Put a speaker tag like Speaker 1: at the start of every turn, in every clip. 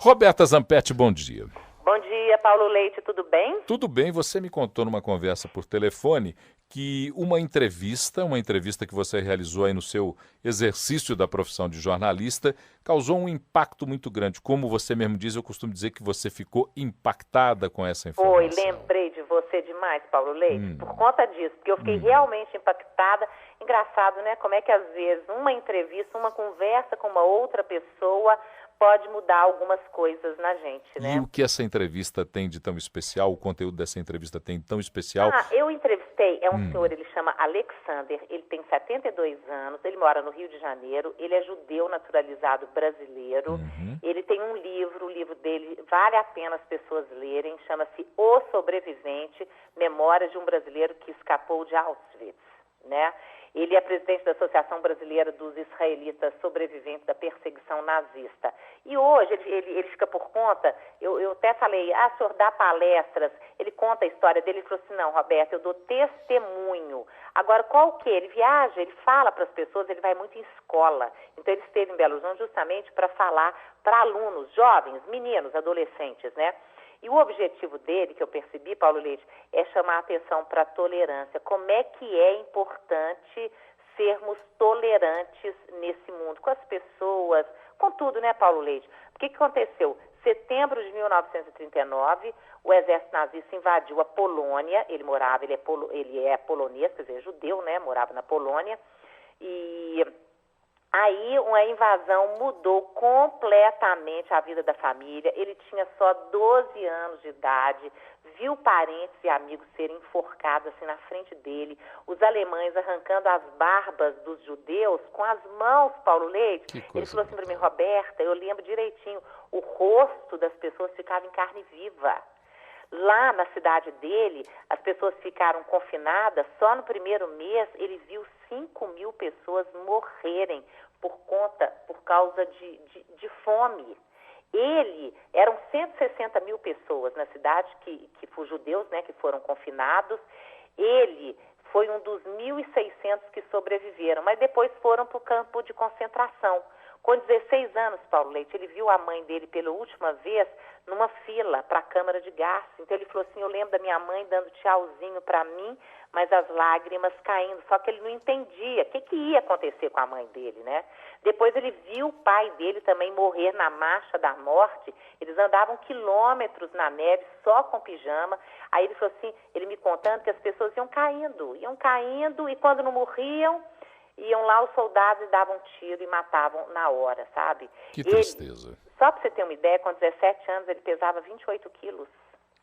Speaker 1: Roberta Zampetti, bom dia.
Speaker 2: Bom dia, Paulo Leite, tudo bem?
Speaker 1: Tudo bem, você me contou numa conversa por telefone que uma entrevista que você realizou aí no seu exercício da profissão de jornalista, causou um impacto muito grande. Como você mesmo diz, eu costumo dizer que você ficou impactada com essa
Speaker 2: Foi,
Speaker 1: informação.
Speaker 2: lembrei de você demais, Paulo Leite, por conta disso, porque eu fiquei realmente impactada. Engraçado, né? Como é que às vezes uma entrevista, uma conversa com uma outra pessoa pode mudar algumas coisas na gente,
Speaker 1: E
Speaker 2: né?
Speaker 1: o que essa entrevista tem de tão especial, o conteúdo dessa entrevista tem de tão especial?
Speaker 2: Eu entrevistei, é um senhor, ele chama Alexander, ele tem 72 anos, ele mora no Rio de Janeiro, ele é judeu naturalizado brasileiro, ele tem um livro, o livro dele vale a pena as pessoas lerem, chama-se O Sobrevivente, Memórias de um Brasileiro que Escapou de Auschwitz, né? Ele é presidente da Associação Brasileira dos Israelitas Sobreviventes da Perseguição Nazista. E hoje ele fica por conta, eu até falei, o senhor dá palestras, ele conta a história dele, ele falou assim, não, Roberto, eu dou testemunho. Agora, qual que é? Ele viaja, ele fala para as pessoas, ele vai muito em escola. Então, ele esteve em Belo Horizonte justamente para falar para alunos, jovens, meninos, adolescentes, né? E o objetivo dele, que eu percebi, Paulo Leite, é chamar a atenção para a tolerância. Como é que é importante sermos tolerantes nesse mundo, com as pessoas, com tudo, né, Paulo Leite? O que aconteceu? Setembro de 1939, o exército nazista invadiu a Polônia, ele é polonês, quer dizer, judeu, né, morava na Polônia, e aí uma invasão mudou completamente a vida da família. Ele tinha só 12 anos de idade, viu parentes e amigos serem enforcados assim na frente dele, os alemães arrancando as barbas dos judeus com as mãos, Paulo Leite. Ele falou assim para mim, Roberta, eu lembro direitinho, o rosto das pessoas ficava em carne viva. Lá na cidade dele, as pessoas ficaram confinadas, só no primeiro mês ele viu 5.000 pessoas morrerem por causa de fome. Eram 160.000 pessoas na cidade, que judeus, né, que foram confinados. Ele foi um dos 1.600 que sobreviveram, mas depois foram para o campo de concentração. Com 16 anos, Paulo Leite, ele viu a mãe dele pela última vez numa fila para a câmara de gás. Então ele falou assim, eu lembro da minha mãe dando tchauzinho para mim, mas as lágrimas caindo. Só que ele não entendia o que ia acontecer com a mãe dele, né? Depois ele viu o pai dele também morrer na marcha da morte. Eles andavam quilômetros na neve só com pijama. Aí ele falou assim, ele me contando que as pessoas iam caindo, e quando não morriam, iam lá os soldados e davam tiro e matavam na hora, sabe?
Speaker 1: Que tristeza.
Speaker 2: Só para você ter uma ideia, com 17 anos ele pesava 28 quilos.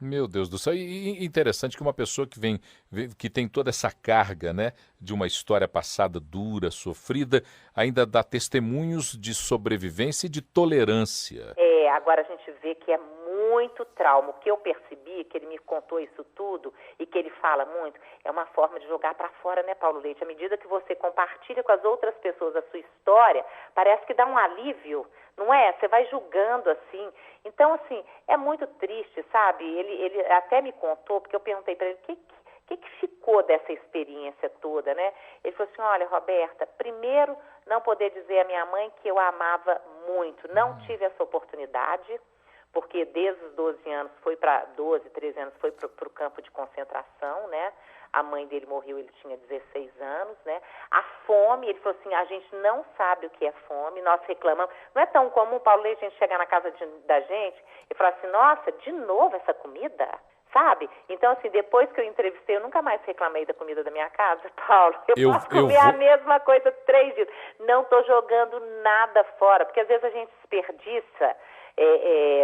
Speaker 1: Meu Deus do céu. E interessante que uma pessoa que tem toda essa carga, né, de uma história passada dura, sofrida, ainda dá testemunhos de sobrevivência e de tolerância.
Speaker 2: Agora a gente vê que é muito trauma. O que eu percebi, que ele me contou isso tudo e que ele fala muito, é uma forma de jogar para fora, né, Paulo Leite? À medida que você compartilha com as outras pessoas a sua história, parece que dá um alívio, não é? Você vai julgando assim. Então, assim, é muito triste, sabe? Ele até me contou, porque eu perguntei para ele, o que ficou dessa experiência toda, né? Ele falou assim, olha, Roberta, primeiro, não poder dizer à minha mãe que eu a amava muito. Não tive essa oportunidade, porque desde os 12 anos, 13 anos, foi para o campo de concentração, né? A mãe dele morreu, ele tinha 16 anos, né? A fome, ele falou assim, a gente não sabe o que é fome, nós reclamamos. Não é tão comum, Paulo Leite, a gente chegar na casa da gente e falar assim, nossa, de novo essa comida? Sabe? Então, assim, depois que eu entrevistei, eu nunca mais reclamei da comida da minha casa, Paulo. Eu posso comer a mesma coisa 3 dias. Não estou jogando nada fora, porque às vezes a gente desperdiça,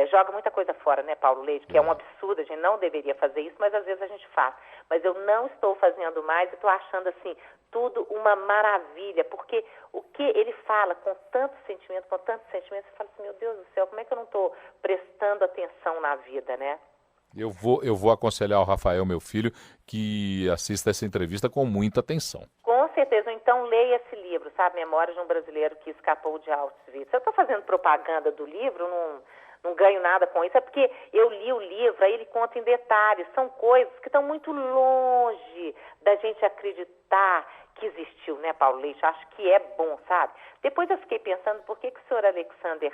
Speaker 2: joga muita coisa fora, né, Paulo Leite? Que é um absurdo, a gente não deveria fazer isso, mas às vezes a gente faz. Mas eu não estou fazendo mais e estou achando, assim, tudo uma maravilha, porque o que ele fala com tanto sentimento, você fala assim, meu Deus do céu, como é que eu não estou prestando atenção na vida, né?
Speaker 1: Eu vou aconselhar ao Rafael, meu filho, que assista essa entrevista com muita atenção.
Speaker 2: Com certeza. Então, leia esse livro, sabe? Memórias de um Brasileiro que Escapou de Auschwitz. Eu estou fazendo propaganda do livro, não ganho nada com isso. É porque eu li o livro, aí ele conta em detalhes. São coisas que estão muito longe da gente acreditar que existiu, né, Paulo Leite? Acho que é bom, sabe? Depois eu fiquei pensando, por que o senhor Alexander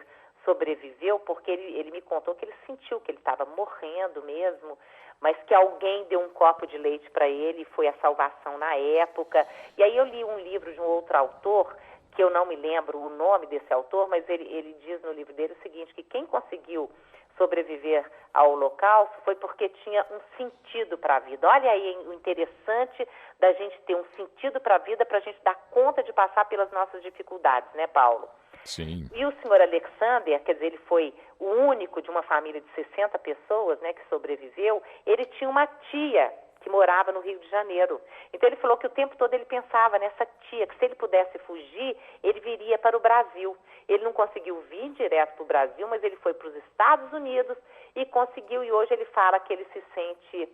Speaker 2: sobreviveu porque ele me contou que ele sentiu que ele estava morrendo mesmo, mas que alguém deu um copo de leite para ele e foi a salvação na época. E aí eu li um livro de um outro autor, que eu não me lembro o nome desse autor, mas ele diz no livro dele o seguinte, que quem conseguiu sobreviver ao Holocausto foi porque tinha um sentido para a vida. Olha aí o interessante da gente ter um sentido para a vida, para a gente dar conta de passar pelas nossas dificuldades, né, Paulo?
Speaker 1: Sim.
Speaker 2: E o senhor Alexander, quer dizer, ele foi o único de uma família de 60 pessoas, né, que sobreviveu. Ele tinha uma tia que morava no Rio de Janeiro. Então ele falou que o tempo todo ele pensava nessa tia, que se ele pudesse fugir, ele viria para o Brasil. Ele não conseguiu vir direto para o Brasil, mas ele foi para os Estados Unidos e conseguiu, e hoje ele fala que ele se sente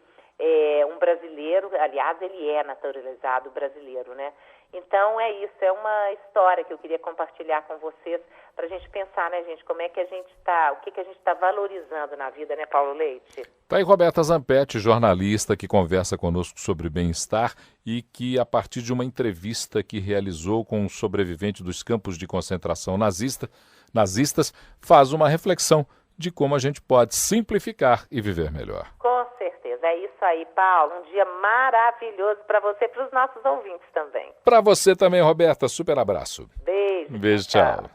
Speaker 2: um brasileiro, aliás, ele é naturalizado brasileiro, né? Então é isso, é uma história que eu queria compartilhar com vocês para a gente pensar, né, gente, como é que a gente está, o que que a gente está valorizando na vida, né, Paulo Leite?
Speaker 1: Tá aí Roberta Zampetti, jornalista que conversa conosco sobre bem-estar e que, a partir de uma entrevista que realizou com um sobrevivente dos campos de concentração nazistas, faz uma reflexão de como a gente pode simplificar e viver melhor.
Speaker 2: Com certeza, é isso aí, Paulo. Um dia maravilhoso para você e para os nossos ouvintes também.
Speaker 1: Para você também, Roberta, super abraço.
Speaker 2: Beijo.
Speaker 1: Beijo, tchau.